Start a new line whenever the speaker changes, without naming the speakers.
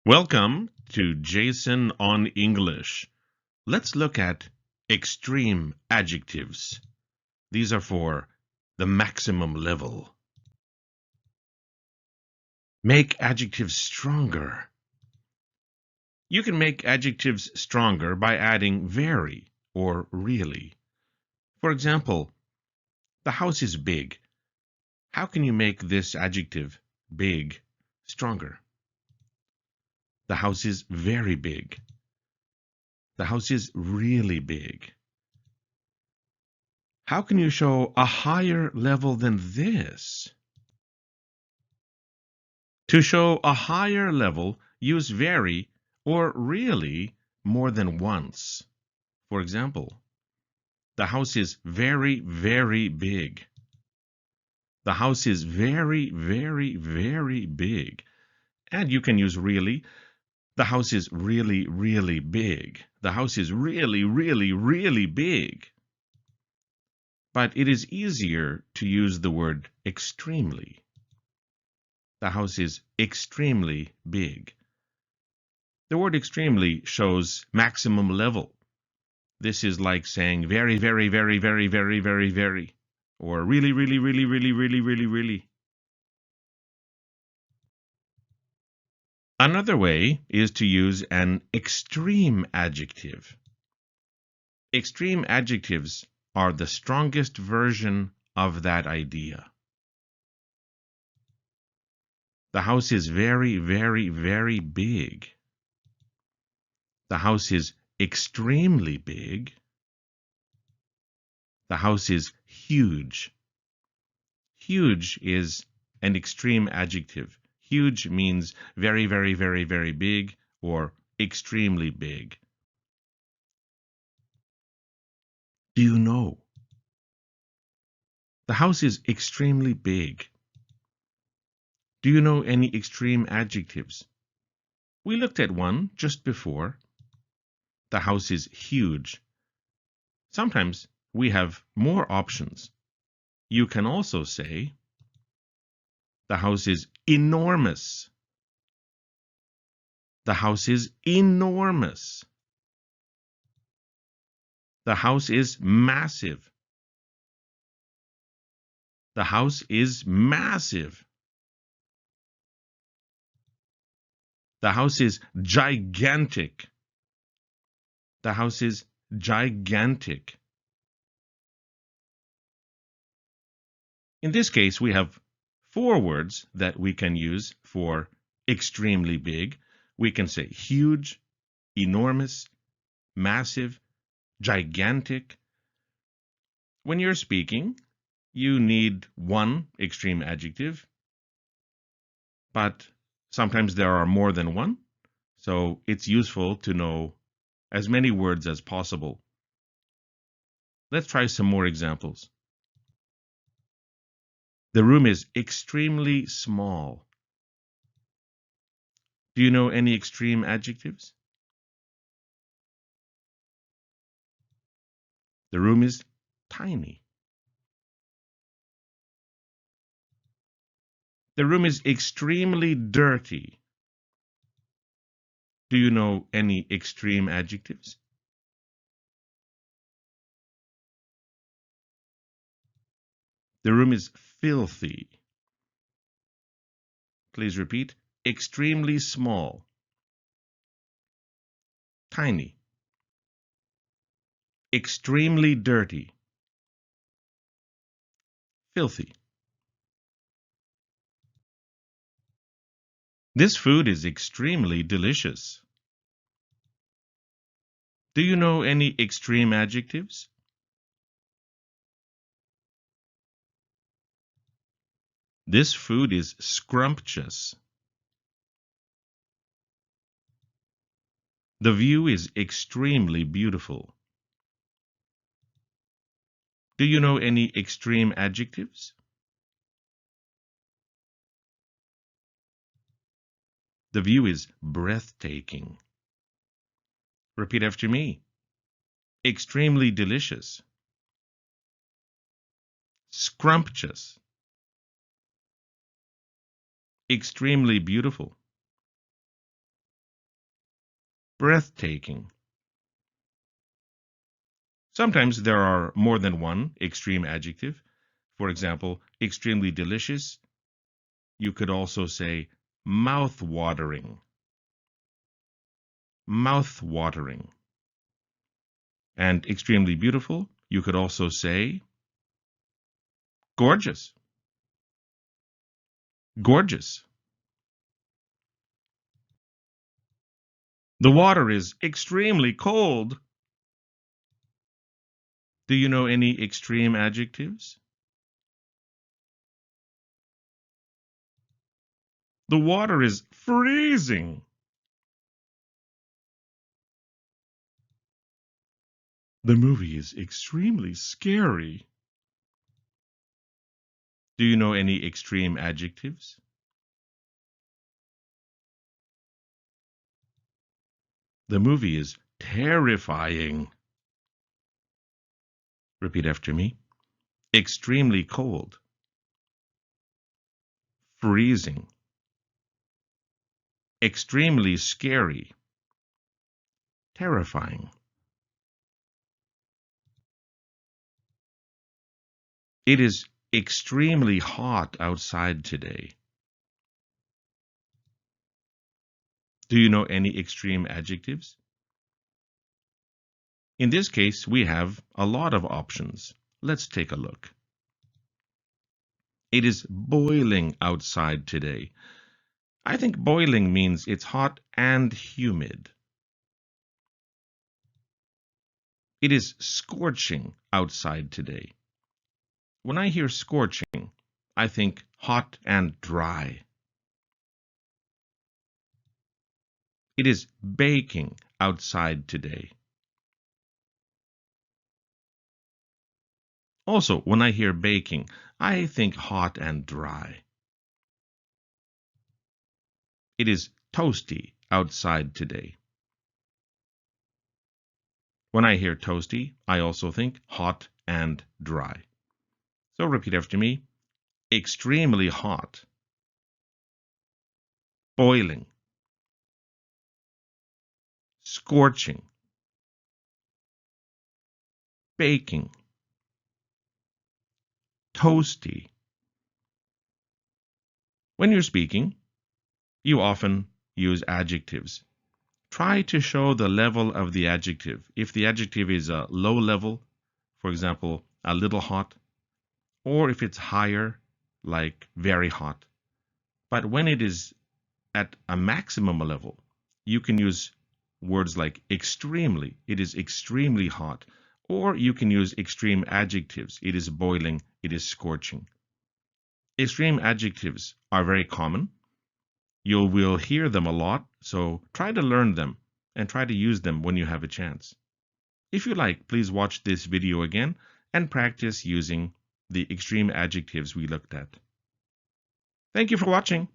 Welcome to Jason on English. Let's look at extreme adjectives. These are for the maximum level. Make adjectives stronger. You can make adjectives stronger by adding very or really. For example, the house is big. How can you make this adjective, big, stronger? The house is very big. The house is really big. How can you show a higher level than this? To show a higher level, use very or really more than once. For example, the house is very, very big. The house is very, very, very big. And you can use really. The house is really, really big. The house is really, really, really big. But it is easier to use the word extremely. The house is extremely big. The word extremely shows maximum level. This is like saying very, very, very, very, very, very, very, or really, really, really, really, really, really, really. Another way is to use an extreme adjective. Extreme adjectives are the strongest version of that idea. The house is very, very, very big. The house is extremely big. The house is huge. Huge is an extreme adjective. Huge means very, very, very, very big or extremely big. Do you know? The house is extremely big. Do you know any extreme adjectives? We looked at one just before. The house is huge. Sometimes we have more options. You can also say, the house is enormous. The house is enormous. The house is massive. The house is massive. The house is gigantic. The house is gigantic. In this case, we have four words that we can use for extremely big. We can say huge, enormous, massive, gigantic. When you're speaking, you need one extreme adjective, but sometimes there are more than one, so it's useful to know as many words as possible. Let's try some more examples. The room is extremely small. Do you know any extreme adjectives? The room is tiny. The room is extremely dirty. Do you know any extreme adjectives? The room is filthy. Please repeat. Extremely small. Tiny. Extremely dirty. Filthy. This food is extremely delicious. Do you know any extreme adjectives? This food is scrumptious. The view is extremely beautiful. Do you know any extreme adjectives? The view is breathtaking. Repeat after me. Extremely delicious. Scrumptious. Extremely beautiful. breathtaking. Sometimes there are more than one extreme adjective. For example, extremely delicious. You could also say mouth-watering. Mouth-watering. And extremely beautiful, you could also say gorgeous. Gorgeous. The water is extremely cold. Do you know any extreme adjectives? The water is freezing. The movie is extremely scary. Do you know any extreme adjectives? The movie is terrifying. Repeat after me. Extremely cold. Freezing. Extremely scary. Terrifying. It is extremely hot outside today. Do you know any extreme adjectives? In this case, we have a lot of options. Let's take a look. It is boiling outside today. I think boiling means it's hot and humid. It is scorching outside today. When I hear scorching, I think hot and dry. It is baking outside today. Also, when I hear baking, I think hot and dry. It is toasty outside today. When I hear toasty, I also think hot and dry. So repeat after me. Extremely hot. Boiling. Scorching. Baking. Toasty. When you're speaking, you often use adjectives. Try to show the level of the adjective. If the adjective is a low level, for example, a little hot, or if it's higher, like very hot. But when it is at a maximum level, you can use words like extremely. It is extremely hot. Or you can use extreme adjectives. It is boiling. It is scorching. Extreme adjectives are very common. You will hear them a lot, so try to learn them and try to use them when you have a chance. If you like, please watch this video again and practice using the extreme adjectives we looked at. Thank you for watching.